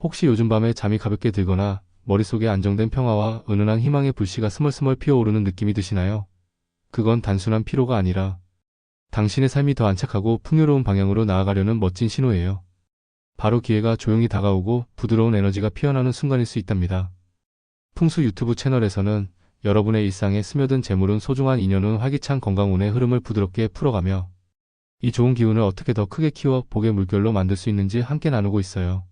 혹시 요즘 밤에 잠이 가볍게 들거나 머릿속에 안정된 평화와 은은한 희망의 불씨가 스멀스멀 피어오르는 느낌이 드시나요? 그건 단순한 피로가 아니라 당신의 삶이 더 안착하고 풍요로운 방향으로 나아가려는 멋진 신호예요. 바로 기회가 조용히 다가오고 부드러운 에너지가 피어나는 순간일 수 있답니다. 풍수 유튜브 채널에서는 여러분의 일상에 스며든 재물운 소중한 인연운 활기찬 건강운의 흐름을 부드럽게 풀어가며 이 좋은 기운을 어떻게 더 크게 키워 복의 물결로 만들 수 있는지 함께 나누고 있어요.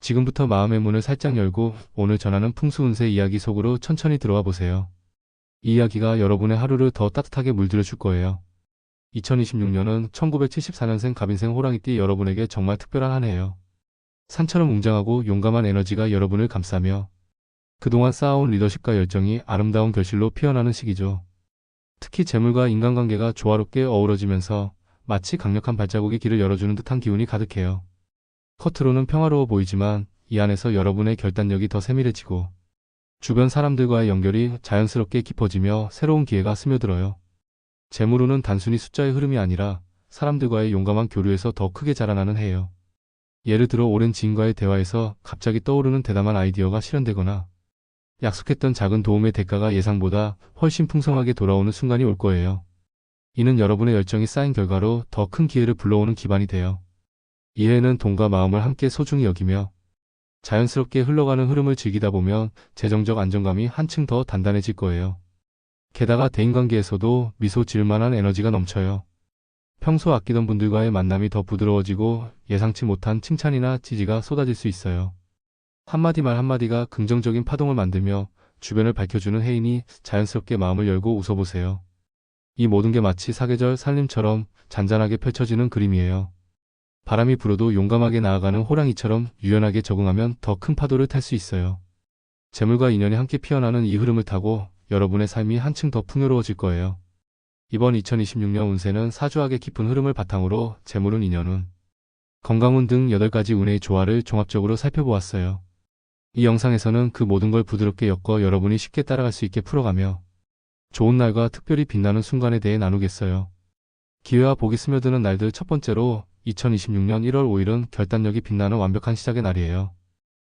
지금부터 마음의 문을 살짝 열고 오늘 전하는 풍수운세 이야기 속으로 천천히 들어와 보세요. 이 이야기가 여러분의 하루를 더 따뜻하게 물들여 줄 거예요. 2026년은 1974년생 갑인생 호랑이띠 여러분에게 정말 특별한 한 해예요. 산처럼 웅장하고 용감한 에너지가 여러분을 감싸며 그동안 쌓아온 리더십과 열정이 아름다운 결실로 피어나는 시기죠. 특히 재물과 인간관계가 조화롭게 어우러지면서 마치 강력한 발자국이 길을 열어주는 듯한 기운이 가득해요. 겉으로는 평화로워 보이지만 이 안에서 여러분의 결단력이 더 세밀해지고 주변 사람들과의 연결이 자연스럽게 깊어지며 새로운 기회가 스며들어요. 재물운은 단순히 숫자의 흐름이 아니라 사람들과의 용감한 교류에서 더 크게 자라나는 해예요. 예를 들어 오랜 지인과의 대화에서 갑자기 떠오르는 대담한 아이디어가 실현되거나 약속했던 작은 도움의 대가가 예상보다 훨씬 풍성하게 돌아오는 순간이 올 거예요. 이는 여러분의 열정이 쌓인 결과로 더 큰 기회를 불러오는 기반이 돼요. 이 해에는 돈과 마음을 함께 소중히 여기며 자연스럽게 흘러가는 흐름을 즐기다 보면 재정적 안정감이 한층 더 단단해질 거예요. 게다가 대인관계에서도 미소 지을 만한 에너지가 넘쳐요. 평소 아끼던 분들과의 만남이 더 부드러워지고 예상치 못한 칭찬이나 지지가 쏟아질 수 있어요. 한마디 말 한마디가 긍정적인 파동을 만들며 주변을 밝혀주는 해이니 자연스럽게 마음을 열고 웃어보세요. 이 모든 게 마치 사계절 산림처럼 잔잔하게 펼쳐지는 그림이에요. 바람이 불어도 용감하게 나아가는 호랑이처럼 유연하게 적응하면 더 큰 파도를 탈 수 있어요. 재물과 인연이 함께 피어나는 이 흐름을 타고 여러분의 삶이 한층 더 풍요로워질 거예요. 이번 2026년 운세는 사주학의 깊은 흐름을 바탕으로 재물운, 인연운, 건강운 등 8가지 운의 조화를 종합적으로 살펴보았어요. 이 영상에서는 그 모든 걸 부드럽게 엮어 여러분이 쉽게 따라갈 수 있게 풀어가며 좋은 날과 특별히 빛나는 순간에 대해 나누겠어요. 기회와 복이 스며드는 날들 첫 번째로 2026년 1월 5일은 결단력이 빛나는 완벽한 시작의 날이에요.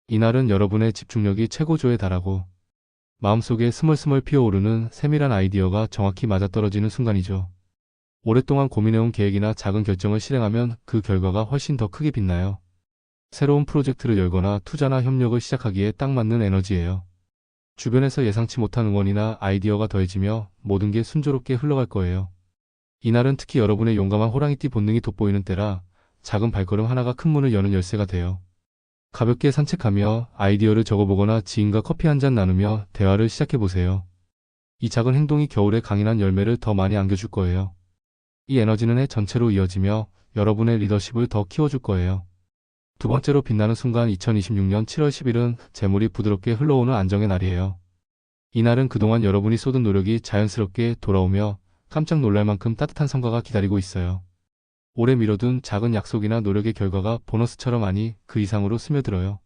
이날은 여러분의 집중력이 최고조에 달하고 마음속에 스멀스멀 피어오르는 세밀한 아이디어가 정확히 맞아떨어지는 순간이죠. 오랫동안 고민해온 계획이나 작은 결정을 실행하면 그 결과가 훨씬 더 크게 빛나요. 새로운 프로젝트를 열거나 투자나 협력을 시작하기에 딱 맞는 에너지예요. 주변에서 예상치 못한 응원이나 아이디어가 더해지며 모든 게 순조롭게 흘러갈 거예요. 이날은 특히 여러분의 용감한 호랑이띠 본능이 돋보이는 때라 작은 발걸음 하나가 큰 문을 여는 열쇠가 돼요. 가볍게 산책하며 아이디어를 적어보거나 지인과 커피 한 잔 나누며 대화를 시작해보세요. 이 작은 행동이 겨울에 강인한 열매를 더 많이 안겨줄 거예요. 이 에너지는 해 전체로 이어지며 여러분의 리더십을 더 키워줄 거예요. 두 번째로 빛나는 순간 2026년 7월 10일은 재물이 부드럽게 흘러오는 안정의 날이에요. 이날은 그동안 여러분이 쏟은 노력이 자연스럽게 돌아오며 깜짝 놀랄 만큼 따뜻한 성과가 기다리고 있어요. 오래 미뤄둔 작은 약속이나 노력의 결과가 보너스처럼 아니 그 이상으로 스며들어요.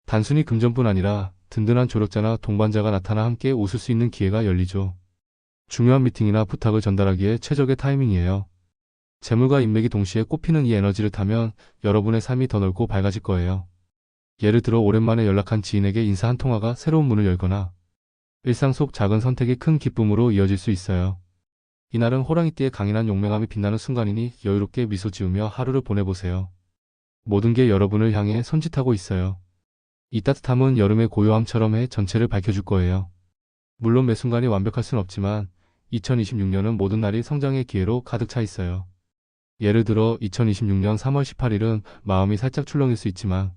단순히 금전뿐 아니라 든든한 조력자나 동반자가 나타나 함께 웃을 수 있는 기회가 열리죠. 중요한 미팅이나 부탁을 전달하기에 최적의 타이밍이에요. 재물과 인맥이 동시에 꽃피는 이 에너지를 타면 여러분의 삶이 더 넓고 밝아질 거예요. 예를 들어 오랜만에 연락한 지인에게 인사 한 통화가 새로운 문을 열거나 일상 속 작은 선택이 큰 기쁨으로 이어질 수 있어요. 이날은 호랑이띠의 강인한 용맹함이 빛나는 순간이니 여유롭게 미소 지으며 하루를 보내보세요. 모든 게 여러분을 향해 손짓하고 있어요. 이 따뜻함은 여름의 고요함처럼 해 전체를 밝혀줄 거예요. 물론 매 순간이 완벽할 순 없지만 2026년은 모든 날이 성장의 기회로 가득 차 있어요. 예를 들어 2026년 3월 18일은 마음이 살짝 출렁일 수 있지만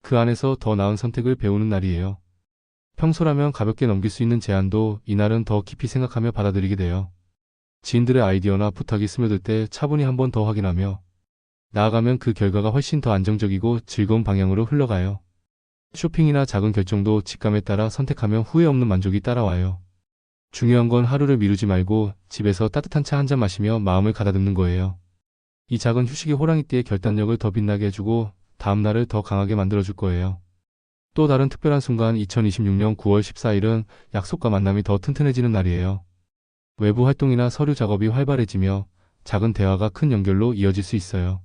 그 안에서 더 나은 선택을 배우는 날이에요. 평소라면 가볍게 넘길 수 있는 제안도 이날은 더 깊이 생각하며 받아들이게 돼요. 지인들의 아이디어나 부탁이 스며들 때 차분히 한 번 더 확인하며 나아가면 그 결과가 훨씬 더 안정적이고 즐거운 방향으로 흘러가요. 쇼핑이나 작은 결정도 직감에 따라 선택하면 후회 없는 만족이 따라와요. 중요한 건 하루를 미루지 말고 집에서 따뜻한 차 한 잔 마시며 마음을 가다듬는 거예요. 이 작은 휴식이 호랑이띠의 결단력을 더 빛나게 해주고 다음 날을 더 강하게 만들어줄 거예요. 또 다른 특별한 순간 2026년 9월 14일은 약속과 만남이 더 튼튼해지는 날이에요. 외부 활동이나 서류 작업이 활발해지며 작은 대화가 큰 연결로 이어질 수 있어요.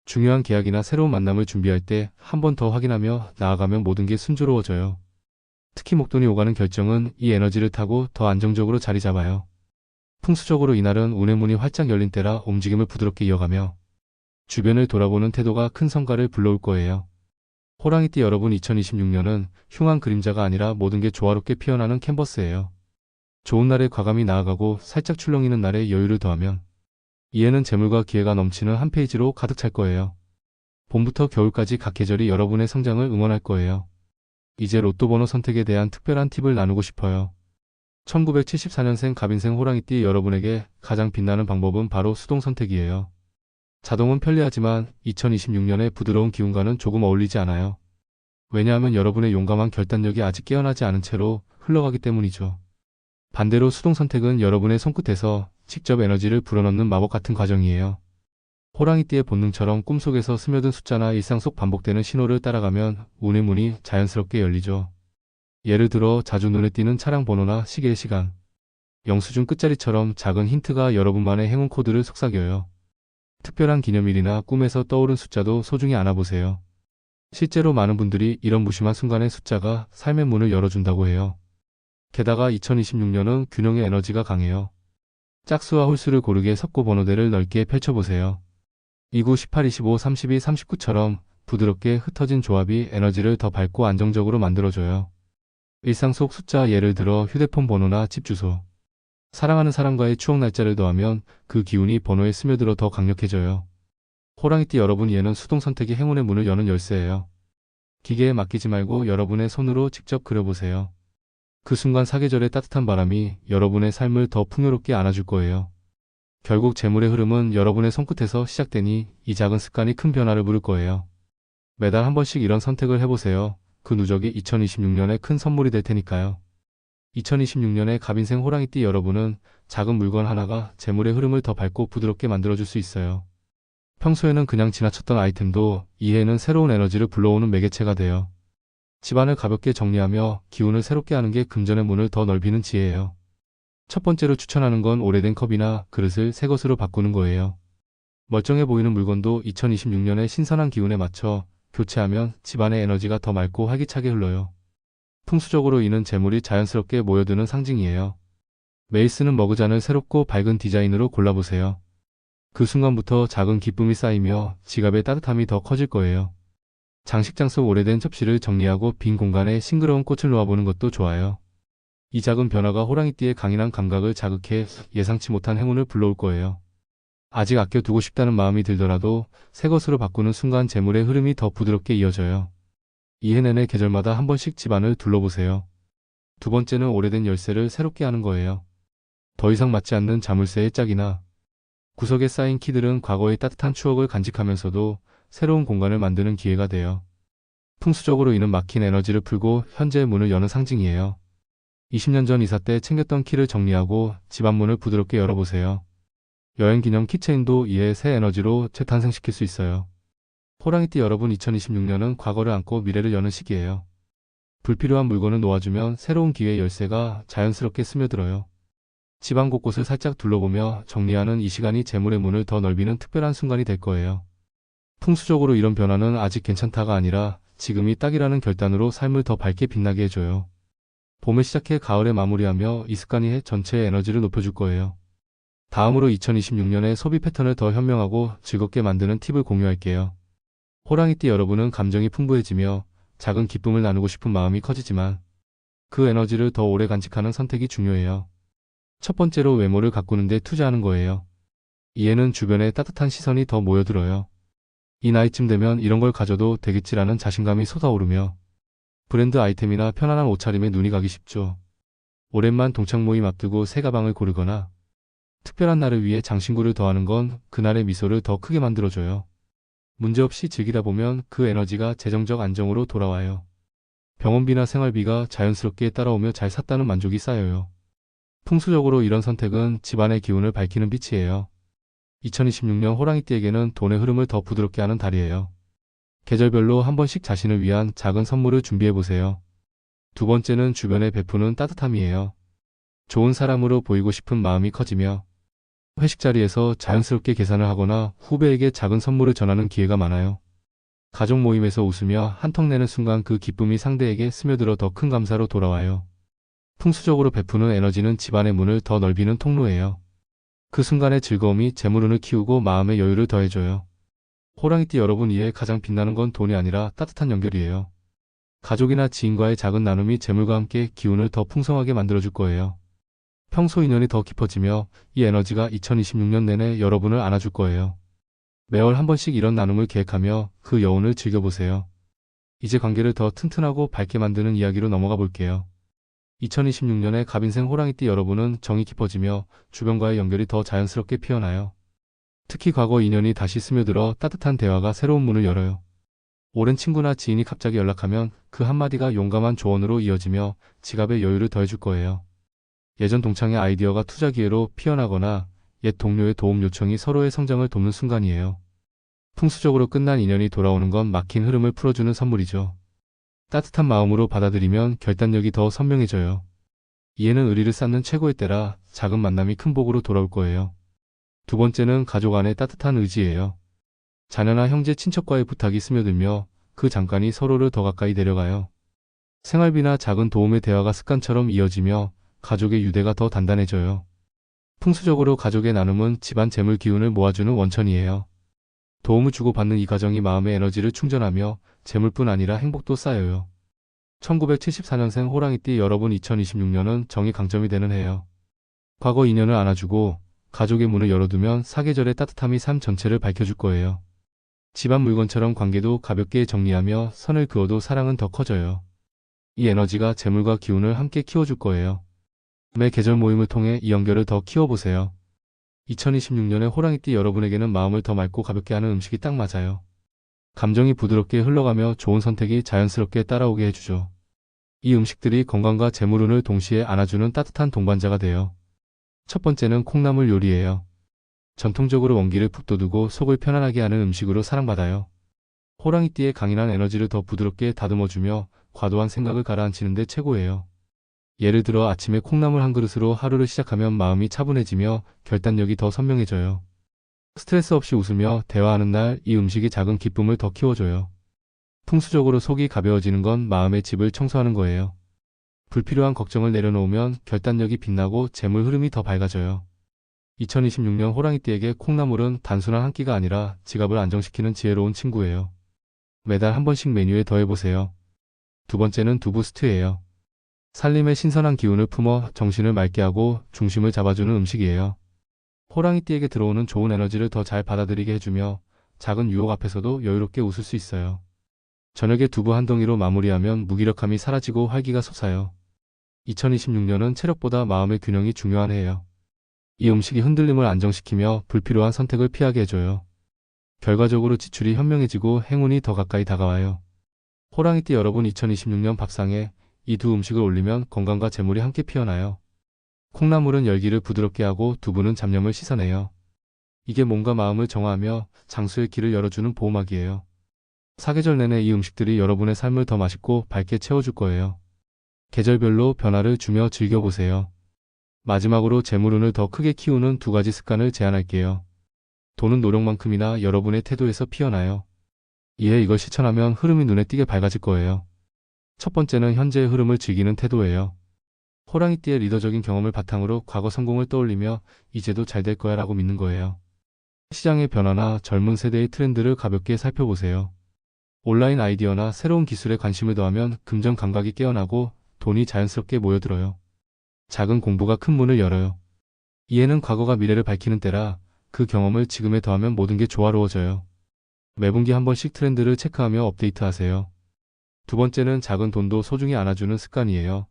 중요한 계약이나 새로운 만남을 준비할 때 한 번 더 확인하며 나아가면 모든 게 순조로워져요. 특히 목돈이 오가는 결정은 이 에너지를 타고 더 안정적으로 자리 잡아요. 풍수적으로 이날은 운의 문이 활짝 열린 때라 움직임을 부드럽게 이어가며 주변을 돌아보는 태도가 큰 성과를 불러올 거예요. 호랑이띠 여러분, 2026년은 흉한 그림자가 아니라 모든 게 조화롭게 피어나는 캔버스예요. 좋은 날에 과감히 나아가고 살짝 출렁이는 날에 여유를 더하면 이해는 재물과 기회가 넘치는 한 페이지로 가득 찰 거예요. 봄부터 겨울까지 각 계절이 여러분의 성장을 응원할 거예요. 이제 로또 번호 선택에 대한 특별한 팁을 나누고 싶어요. 1974년생 갑인생 호랑이띠 여러분에게 가장 빛나는 방법은 바로 수동 선택이에요. 자동은 편리하지만 2026년의 부드러운 기운과는 조금 어울리지 않아요. 왜냐하면 여러분의 용감한 결단력이 아직 깨어나지 않은 채로 흘러가기 때문이죠. 반대로 수동 선택은 여러분의 손끝에서 직접 에너지를 불어넣는 마법 같은 과정이에요. 호랑이띠의 본능처럼 꿈속에서 스며든 숫자나 일상 속 반복되는 신호를 따라가면 운의 문이 자연스럽게 열리죠. 예를 들어 자주 눈에 띄는 차량 번호나 시계의 시간, 영수증 끝자리처럼 작은 힌트가 여러분만의 행운 코드를 속삭여요. 특별한 기념일이나 꿈에서 떠오른 숫자도 소중히 안아보세요. 실제로 많은 분들이 이런 무심한 순간의 숫자가 삶의 문을 열어준다고 해요. 게다가 2026년은 균형의 에너지가 강해요. 짝수와 홀수를 고르게 섞고 번호대를 넓게 펼쳐보세요. 29, 18, 25, 32, 39처럼 부드럽게 흩어진 조합이 에너지를 더 밝고 안정적으로 만들어줘요. 일상 속 숫자, 예를 들어 휴대폰 번호나 집 주소, 사랑하는 사람과의 추억 날짜를 더하면 그 기운이 번호에 스며들어 더 강력해져요. 호랑이띠 여러분, 얘는 수동 선택이 행운의 문을 여는 열쇠예요. 기계에 맡기지 말고 여러분의 손으로 직접 그려보세요. 그 순간 사계절의 따뜻한 바람이 여러분의 삶을 더 풍요롭게 안아줄 거예요. 결국 재물의 흐름은 여러분의 손끝에서 시작되니 이 작은 습관이 큰 변화를 부를 거예요. 매달 한 번씩 이런 선택을 해보세요. 그 누적이 2026년에 큰 선물이 될 테니까요. 2026년에 갑인생 호랑이띠 여러분은 작은 물건 하나가 재물의 흐름을 더 밝고 부드럽게 만들어줄 수 있어요. 평소에는 그냥 지나쳤던 아이템도 이해에는 새로운 에너지를 불러오는 매개체가 돼요. 집안을 가볍게 정리하며 기운을 새롭게 하는 게 금전의 문을 더 넓히는 지혜예요. 첫 번째로 추천하는 건 오래된 컵이나 그릇을 새 것으로 바꾸는 거예요. 멀쩡해 보이는 물건도 2026년의 신선한 기운에 맞춰 교체하면 집안의 에너지가 더 맑고 활기차게 흘러요. 풍수적으로 이는 재물이 자연스럽게 모여드는 상징이에요. 매일 쓰는 머그잔을 새롭고 밝은 디자인으로 골라보세요. 그 순간부터 작은 기쁨이 쌓이며 지갑의 따뜻함이 더 커질 거예요. 장식장 속 오래된 접시를 정리하고 빈 공간에 싱그러운 꽃을 놓아보는 것도 좋아요. 이 작은 변화가 호랑이띠의 강인한 감각을 자극해 예상치 못한 행운을 불러올 거예요. 아직 아껴두고 싶다는 마음이 들더라도 새 것으로 바꾸는 순간 재물의 흐름이 더 부드럽게 이어져요. 이해 내내 계절마다 한 번씩 집안을 둘러보세요. 두 번째는 오래된 열쇠를 새롭게 하는 거예요. 더 이상 맞지 않는 자물쇠의 짝이나 구석에 쌓인 키들은 과거의 따뜻한 추억을 간직하면서도 새로운 공간을 만드는 기회가 돼요. 풍수적으로 이는 막힌 에너지를 풀고 현재의 문을 여는 상징이에요. 20년 전 이사 때 챙겼던 키를 정리하고 집안 문을 부드럽게 열어보세요. 여행 기념 키체인도 이에 새 에너지로 재탄생시킬 수 있어요. 호랑이띠 여러분, 2026년은 과거를 안고 미래를 여는 시기예요. 불필요한 물건을 놓아주면 새로운 기회의 열쇠가 자연스럽게 스며들어요. 집안 곳곳을 살짝 둘러보며 정리하는 이 시간이 재물의 문을 더 넓이는 특별한 순간이 될 거예요. 풍수적으로 이런 변화는 아직 괜찮다가 아니라 지금이 딱이라는 결단으로 삶을 더 밝게 빛나게 해줘요. 봄에 시작해 가을에 마무리하며 이 습관이 전체의 에너지를 높여줄 거예요. 다음으로 2026년의 소비 패턴을 더 현명하고 즐겁게 만드는 팁을 공유할게요. 호랑이띠 여러분은 감정이 풍부해지며 작은 기쁨을 나누고 싶은 마음이 커지지만 그 에너지를 더 오래 간직하는 선택이 중요해요. 첫 번째로 외모를 가꾸는 데 투자하는 거예요. 이에는 주변의 따뜻한 시선이 더 모여들어요. 이 나이쯤 되면 이런 걸 가져도 되겠지라는 자신감이 솟아오르며 브랜드 아이템이나 편안한 옷차림에 눈이 가기 쉽죠. 오랜만 동창 모임 앞두고 새 가방을 고르거나 특별한 날을 위해 장신구를 더하는 건 그날의 미소를 더 크게 만들어줘요. 문제없이 즐기다 보면 그 에너지가 재정적 안정으로 돌아와요. 병원비나 생활비가 자연스럽게 따라오며 잘 샀다는 만족이 쌓여요. 풍수적으로 이런 선택은 집안의 기운을 밝히는 빛이에요. 2026년 호랑이띠에게는 돈의 흐름을 더 부드럽게 하는 달이에요. 계절별로 한 번씩 자신을 위한 작은 선물을 준비해보세요. 두 번째는 주변에 베푸는 따뜻함이에요. 좋은 사람으로 보이고 싶은 마음이 커지며 회식 자리에서 자연스럽게 계산을 하거나 후배에게 작은 선물을 전하는 기회가 많아요. 가족 모임에서 웃으며 한턱 내는 순간 그 기쁨이 상대에게 스며들어 더 큰 감사로 돌아와요. 풍수적으로 베푸는 에너지는 집안의 문을 더 넓히는 통로예요. 그 순간의 즐거움이 재물운을 키우고 마음의 여유를 더해줘요. 호랑이띠 여러분 이에 가장 빛나는 건 돈이 아니라 따뜻한 연결이에요. 가족이나 지인과의 작은 나눔이 재물과 함께 기운을 더 풍성하게 만들어줄 거예요. 평소 인연이 더 깊어지며 이 에너지가 2026년 내내 여러분을 안아줄 거예요. 매월 한 번씩 이런 나눔을 계획하며 그 여운을 즐겨보세요. 이제 관계를 더 튼튼하고 밝게 만드는 이야기로 넘어가 볼게요. 2026년에 갑인생 호랑이띠 여러분은 정이 깊어지며 주변과의 연결이 더 자연스럽게 피어나요. 특히 과거 인연이 다시 스며들어 따뜻한 대화가 새로운 문을 열어요. 오랜 친구나 지인이 갑자기 연락하면 그 한마디가 용감한 조언으로 이어지며 지갑의 여유를 더해줄 거예요. 예전 동창의 아이디어가 투자 기회로 피어나거나 옛 동료의 도움 요청이 서로의 성장을 돕는 순간이에요. 풍수적으로 끝난 인연이 돌아오는 건 막힌 흐름을 풀어주는 선물이죠. 따뜻한 마음으로 받아들이면 결단력이 더 선명해져요. 이해는 의리를 쌓는 최고의 때라 작은 만남이 큰 복으로 돌아올 거예요. 두 번째는 가족 안의 따뜻한 의지예요. 자녀나 형제 친척과의 부탁이 스며들며 그 잠깐이 서로를 더 가까이 데려가요. 생활비나 작은 도움의 대화가 습관처럼 이어지며 가족의 유대가 더 단단해져요. 풍수적으로 가족의 나눔은 집안 재물 기운을 모아주는 원천이에요. 도움을 주고받는 이 과정이 마음의 에너지를 충전하며 재물뿐 아니라 행복도 쌓여요. 1974년생 호랑이띠 여러분 2026년은 정이 강점이 되는 해요. 과거 인연을 안아주고 가족의 문을 열어두면 사계절의 따뜻함이 삶 전체를 밝혀줄 거예요. 집안 물건처럼 관계도 가볍게 정리하며 선을 그어도 사랑은 더 커져요. 이 에너지가 재물과 기운을 함께 키워줄 거예요. 매 계절 모임을 통해 이 연결을 더 키워보세요. 2026년에 호랑이띠 여러분에게는 마음을 더 맑고 가볍게 하는 음식이 딱 맞아요. 감정이 부드럽게 흘러가며 좋은 선택이 자연스럽게 따라오게 해주죠. 이 음식들이 건강과 재물운을 동시에 안아주는 따뜻한 동반자가 돼요. 첫 번째는 콩나물 요리예요. 전통적으로 원기를 푹 돋우고 속을 편안하게 하는 음식으로 사랑받아요. 호랑이띠의 강인한 에너지를 더 부드럽게 다듬어주며 과도한 생각을 가라앉히는 데 최고예요. 예를 들어 아침에 콩나물 한 그릇으로 하루를 시작하면 마음이 차분해지며 결단력이 더 선명해져요. 스트레스 없이 웃으며 대화하는 날 이 음식이 작은 기쁨을 더 키워줘요. 풍수적으로 속이 가벼워지는 건 마음의 집을 청소하는 거예요. 불필요한 걱정을 내려놓으면 결단력이 빛나고 재물 흐름이 더 밝아져요. 2026년 호랑이띠에게 콩나물은 단순한 한 끼가 아니라 지갑을 안정시키는 지혜로운 친구예요. 매달 한 번씩 메뉴에 더해보세요. 두 번째는 두부 스튜예요. 살림의 신선한 기운을 품어 정신을 맑게 하고 중심을 잡아주는 음식이에요. 호랑이띠에게 들어오는 좋은 에너지를 더 잘 받아들이게 해주며 작은 유혹 앞에서도 여유롭게 웃을 수 있어요. 저녁에 두부 한 덩이로 마무리하면 무기력함이 사라지고 활기가 솟아요. 2026년은 체력보다 마음의 균형이 중요한 해예요. 이 음식이 흔들림을 안정시키며 불필요한 선택을 피하게 해줘요. 결과적으로 지출이 현명해지고 행운이 더 가까이 다가와요. 호랑이띠 여러분 2026년 밥상에 이 두 음식을 올리면 건강과 재물이 함께 피어나요. 콩나물은 열기를 부드럽게 하고 두부는 잡념을 씻어내요. 이게 몸과 마음을 정화하며 장수의 길을 열어주는 보호막이에요. 사계절 내내 이 음식들이 여러분의 삶을 더 맛있고 밝게 채워줄 거예요. 계절별로 변화를 주며 즐겨보세요. 마지막으로 재물운을 더 크게 키우는 두 가지 습관을 제안할게요. 돈은 노력만큼이나 여러분의 태도에서 피어나요. 이에 이걸 실천하면 흐름이 눈에 띄게 밝아질 거예요. 첫 번째는 현재의 흐름을 즐기는 태도예요. 호랑이띠의 리더적인 경험을 바탕으로 과거 성공을 떠올리며 이제도 잘 될 거야 라고 믿는 거예요. 시장의 변화나 젊은 세대의 트렌드를 가볍게 살펴보세요. 온라인 아이디어나 새로운 기술에 관심을 더하면 금전 감각이 깨어나고 돈이 자연스럽게 모여들어요. 작은 공부가 큰 문을 열어요. 이해는 과거가 미래를 밝히는 때라 그 경험을 지금에 더하면 모든 게 조화로워져요. 매분기 한 번씩 트렌드를 체크하며 업데이트하세요. 두 번째는 작은 돈도 소중히 안아주는 습관이에요.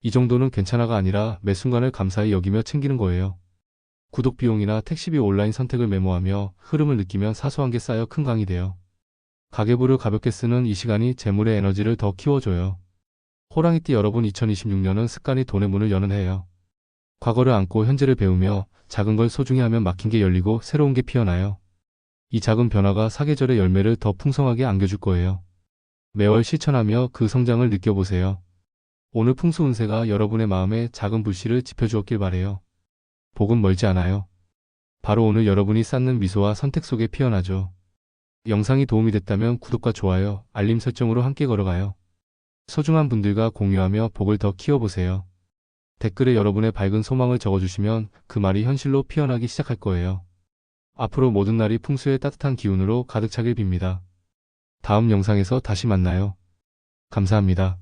이 정도는 괜찮아가 아니라 매 순간을 감사히 여기며 챙기는 거예요. 구독 비용이나 택시비 온라인 선택을 메모하며 흐름을 느끼면 사소한 게 쌓여 큰 강이 돼요. 가계부를 가볍게 쓰는 이 시간이 재물의 에너지를 더 키워줘요. 호랑이띠 여러분 2026년은 습관이 돈의 문을 여는 해예요. 과거를 안고 현재를 배우며 작은 걸 소중히 하면 막힌 게 열리고 새로운 게 피어나요. 이 작은 변화가 사계절의 열매를 더 풍성하게 안겨줄 거예요. 매월 실천하며 그 성장을 느껴보세요. 오늘 풍수 운세가 여러분의 마음에 작은 불씨를 지펴주었길 바래요. 복은 멀지 않아요. 바로 오늘 여러분이 쌓는 미소와 선택 속에 피어나죠. 영상이 도움이 됐다면 구독과 좋아요, 알림 설정으로 함께 걸어가요. 소중한 분들과 공유하며 복을 더 키워보세요. 댓글에 여러분의 밝은 소망을 적어주시면 그 말이 현실로 피어나기 시작할 거예요. 앞으로 모든 날이 풍수의 따뜻한 기운으로 가득 차길 빕니다. 다음 영상에서 다시 만나요. 감사합니다.